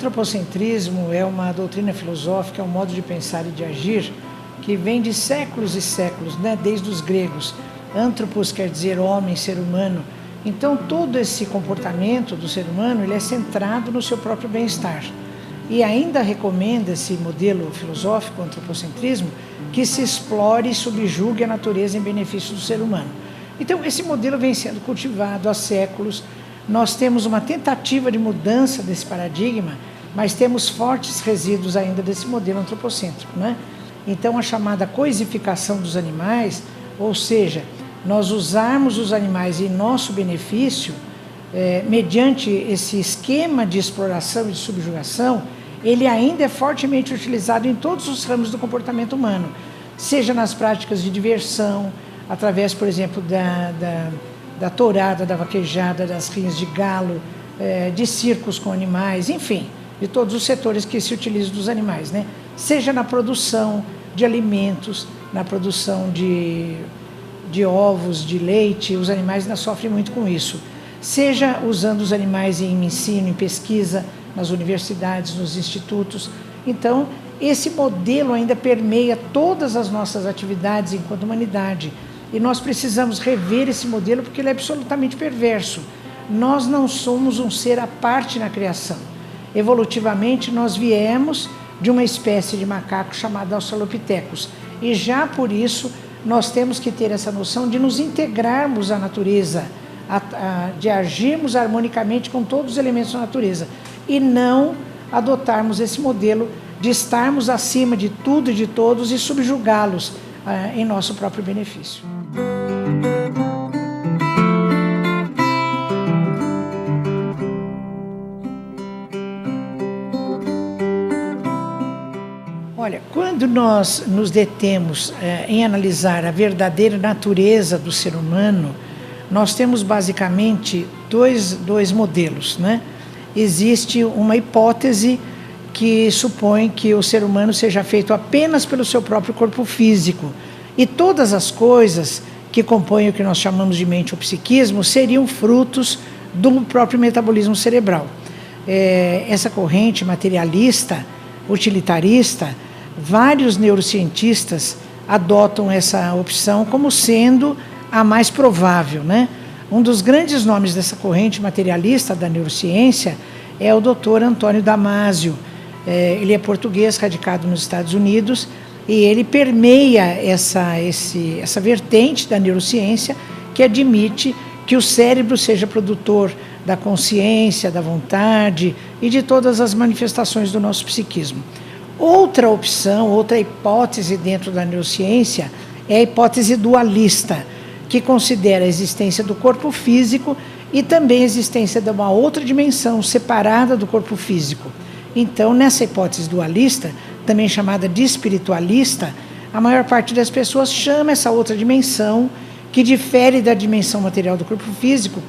antropocentrismo é uma doutrina filosófica, é um modo de pensar e de agir que vem de séculos e séculos, né? Desde os gregos. Anthropos quer dizer homem, ser humano. Então, todo esse comportamento do ser humano ele é centrado no seu próprio bem-estar. E ainda recomenda esse modelo filosófico, o antropocentrismo, que se explore e subjugue a natureza em benefício do ser humano. Então, esse modelo vem sendo cultivado há séculos. Nós temos uma tentativa de mudança desse paradigma, mas temos fortes resíduos ainda desse modelo antropocêntrico, né? Então, a chamada coisificação dos animais, ou seja, nós usarmos os animais em nosso benefício, mediante esse esquema de exploração e de subjugação, ele ainda é fortemente utilizado em todos os ramos do comportamento humano, seja nas práticas de diversão, através, por exemplo, da tourada, da vaquejada, das rinhas de galo, de circos com animais, enfim, de todos os setores que se utilizam dos animais, né? Seja na produção de alimentos, na produção de ovos, de leite, os animais ainda sofrem muito com isso. Seja usando os animais em ensino, em pesquisa, nas universidades, nos institutos. Então, esse modelo ainda permeia todas as nossas atividades enquanto humanidade. E nós precisamos rever esse modelo porque ele é absolutamente perverso. Nós não somos um ser à parte na criação. Evolutivamente, nós viemos de uma espécie de macaco chamada Australopithecus. E já por isso, nós temos que ter essa noção de nos integrarmos à natureza, de agirmos harmonicamente com todos os elementos da natureza e não adotarmos esse modelo de estarmos acima de tudo e de todos e subjugá-los em nosso próprio benefício. Olha, quando nós nos detemos em analisar a verdadeira natureza do ser humano, nós temos basicamente dois modelos, né? Existe uma hipótese que supõe que o ser humano seja feito apenas pelo seu próprio corpo físico e todas as coisas que compõem o que nós chamamos de mente ou psiquismo seriam frutos do próprio metabolismo cerebral. Essa corrente materialista, utilitarista, vários neurocientistas adotam essa opção como sendo a mais provável, né? Um dos grandes nomes dessa corrente materialista da neurociência é o Dr. Antônio Damasio. Ele é português, radicado nos Estados Unidos, e ele permeia essa vertente da neurociência que admite que o cérebro seja produtor da consciência, da vontade e de todas as manifestações do nosso psiquismo. Outra opção, outra hipótese dentro da neurociência é a hipótese dualista, que considera a existência do corpo físico e também a existência de uma outra dimensão separada do corpo físico. Então, nessa hipótese dualista, também chamada de espiritualista, a maior parte das pessoas chama essa outra dimensão, que difere da dimensão material do corpo físico,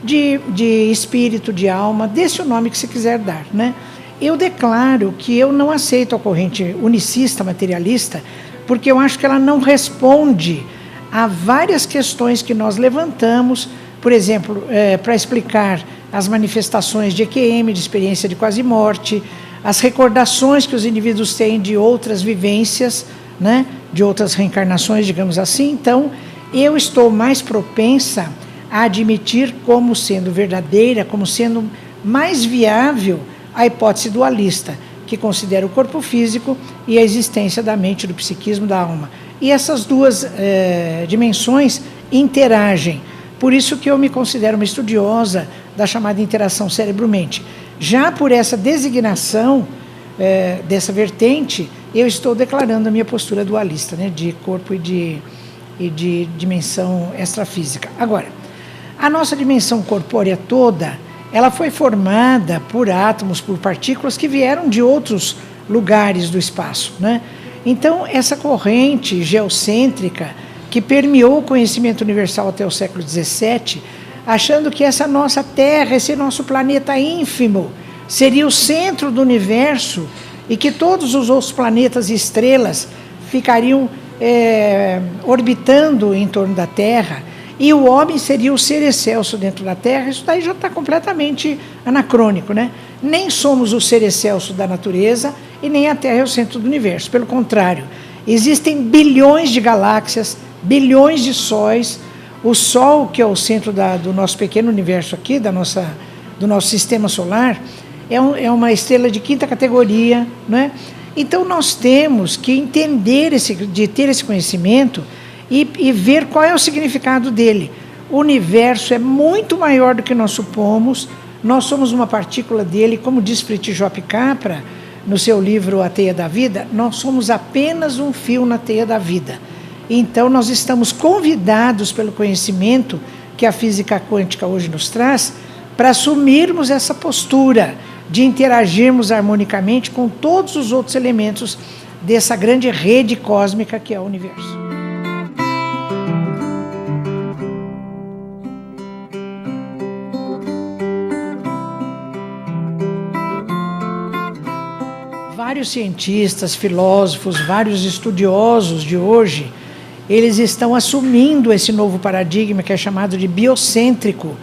de espírito, de alma, desse o nome que se quiser dar, né? Eu declaro que eu não aceito a corrente unicista materialista, porque eu acho que ela não responde a várias questões que nós levantamos, por exemplo, para explicar as manifestações de EQM, de experiência de quase morte, as recordações que os indivíduos têm de outras vivências, né, de outras reencarnações, digamos assim. Então, eu estou mais propensa a admitir como sendo verdadeira, como sendo mais viável a hipótese dualista, que considera o corpo físico e a existência da mente, do psiquismo, da alma. E essas duas dimensões interagem. Por isso que eu me considero uma estudiosa da chamada interação cérebro-mente. Já por essa designação dessa vertente, eu estou declarando a minha postura dualista, né, de corpo e de dimensão extrafísica. Agora, a nossa dimensão corpórea toda, ela foi formada por átomos, por partículas que vieram de outros lugares do espaço, né? Então, essa corrente geocêntrica que permeou o conhecimento universal até o século XVII, achando que essa nossa Terra, esse nosso planeta ínfimo, seria o centro do universo e que todos os outros planetas e estrelas ficariam orbitando em torno da Terra, e o homem seria o ser excelso dentro da Terra. Isso daí já está completamente anacrônico, né? nem somos o ser excelso da natureza e nem a Terra é o centro do universo. Pelo contrário, existem bilhões de galáxias, bilhões de sóis. O Sol, que é o centro do nosso pequeno universo aqui, do nosso sistema solar, é uma estrela de quinta categoria, né? Então nós temos que entender de ter esse conhecimento e ver qual é o significado dele. O universo é muito maior do que nós supomos. Nós somos uma partícula dele, como diz Fritz Job Capra, no seu livro A Teia da Vida, nós somos apenas um fio na teia da vida. Então nós estamos convidados pelo conhecimento que a física quântica hoje nos traz para assumirmos essa postura de interagirmos harmonicamente com todos os outros elementos dessa grande rede cósmica que é o universo. Vários cientistas, filósofos, vários estudiosos de hoje, eles estão assumindo esse novo paradigma que é chamado de biocêntrico,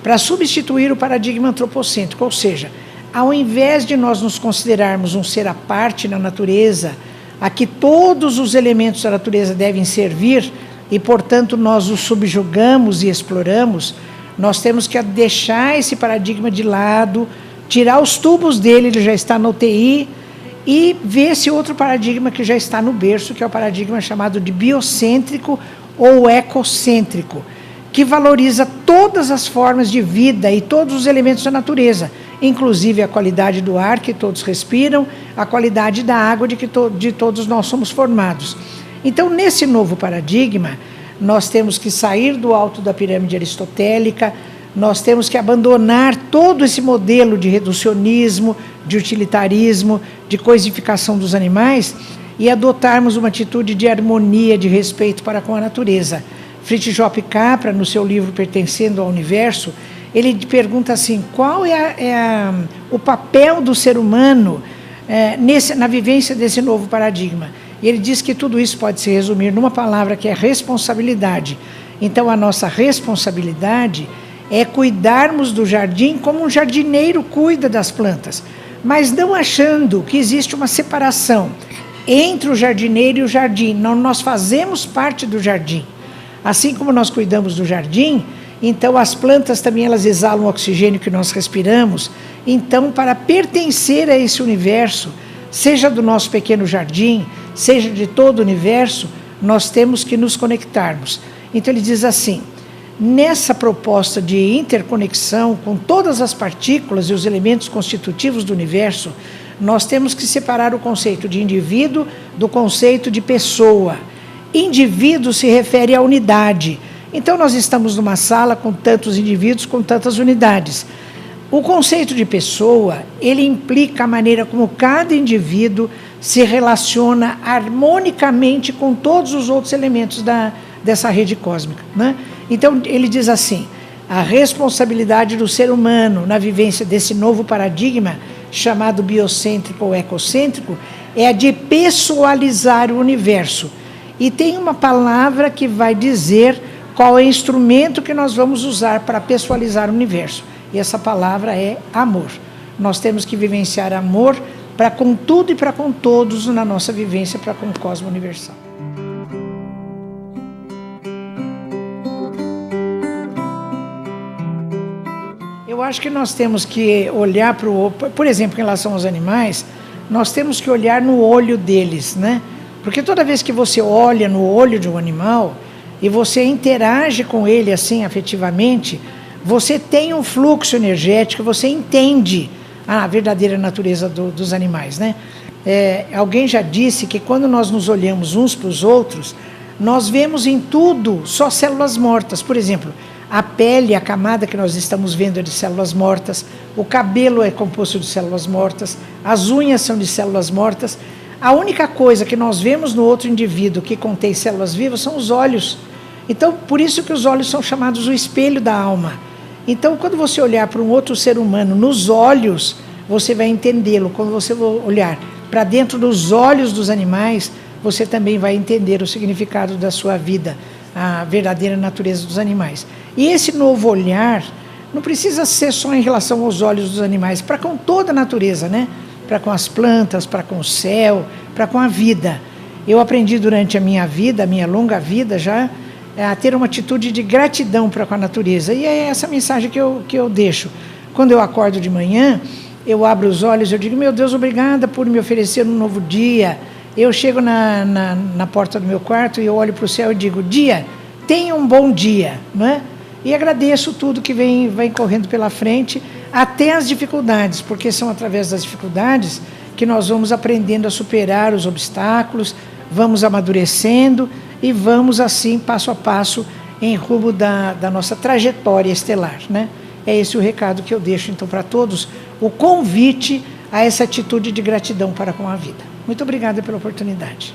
para substituir o paradigma antropocêntrico, ou seja, ao invés de nós nos considerarmos um ser à parte na natureza, a que todos os elementos da natureza devem servir, e portanto nós os subjugamos e exploramos, nós temos que deixar esse paradigma de lado, tirar os tubos dele, ele já está na UTI, e ver esse outro paradigma que já está no berço, que é o paradigma chamado de biocêntrico ou ecocêntrico, que valoriza todas as formas de vida e todos os elementos da natureza, inclusive a qualidade do ar que todos respiram, a qualidade da água de todos nós somos formados. Então, nesse novo paradigma, nós temos que sair do alto da pirâmide aristotélica, nós temos que abandonar todo esse modelo de reducionismo, de utilitarismo, de coisificação dos animais e adotarmos uma atitude de harmonia, de respeito para com a natureza. Fritz Job Capra, no seu livro Pertencendo ao Universo, ele pergunta assim, qual é o papel do ser humano na vivência desse novo paradigma? E ele diz que tudo isso pode se resumir numa palavra que é responsabilidade. Então, a nossa responsabilidade é cuidarmos do jardim como um jardineiro cuida das plantas, mas não achando que existe uma separação entre o jardineiro e o jardim. Não, nós fazemos parte do jardim. Assim como nós cuidamos do jardim, então as plantas também elas exalam o oxigênio que nós respiramos. Então, para pertencer a esse universo, seja do nosso pequeno jardim, seja de todo o universo, nós temos que nos conectarmos. Então ele diz assim, nessa proposta de interconexão com todas as partículas e os elementos constitutivos do universo, nós temos que separar o conceito de indivíduo do conceito de pessoa. Indivíduo se refere à unidade. Então nós estamos numa sala com tantos indivíduos, com tantas unidades. O conceito de pessoa, ele implica a maneira como cada indivíduo se relaciona harmonicamente com todos os outros elementos dessa rede cósmica, né? Então, ele diz assim, a responsabilidade do ser humano na vivência desse novo paradigma, chamado biocêntrico ou ecocêntrico, é a de pessoalizar o universo. E tem uma palavra que vai dizer qual é o instrumento que nós vamos usar para pessoalizar o universo. E essa palavra é amor. Nós temos que vivenciar amor para com tudo e para com todos na nossa vivência para com o cosmos universal. Eu acho que nós temos que olhar por exemplo, em relação aos animais, nós temos que olhar no olho deles, né? Porque toda vez que você olha no olho de um animal e você interage com ele assim afetivamente, você tem um fluxo energético, você entende a verdadeira natureza dos animais, né? Alguém já disse que quando nós nos olhamos uns para os outros, nós vemos em tudo só células mortas. Por exemplo, a pele, a camada que nós estamos vendo é de células mortas, o cabelo é composto de células mortas, as unhas são de células mortas. A única coisa que nós vemos no outro indivíduo que contém células vivas são os olhos. Então, por isso que os olhos são chamados o espelho da alma. Então, quando você olhar para um outro ser humano nos olhos, você vai entendê-lo. Quando você olhar para dentro dos olhos dos animais, você também vai entender o significado da sua vida, a verdadeira natureza dos animais. E esse novo olhar não precisa ser só em relação aos olhos dos animais, para com toda a natureza, né? Para com as plantas, para com o céu, para com a vida. Eu aprendi durante a minha vida, a minha longa vida já, a ter uma atitude de gratidão para com a natureza. E é essa mensagem que eu deixo. Quando eu acordo de manhã, eu abro os olhos, eu digo, meu Deus, obrigada por me oferecer um novo dia. Eu chego na porta do meu quarto e eu olho para o céu e digo, dia, tenha um bom dia, não é? E agradeço tudo que vem correndo pela frente, até as dificuldades, porque são através das dificuldades que nós vamos aprendendo a superar os obstáculos, vamos amadurecendo e vamos assim, passo a passo, em rumo da nossa trajetória estelar, né? É esse o recado que eu deixo, então, para todos, o convite a essa atitude de gratidão para com a vida. Muito obrigada pela oportunidade.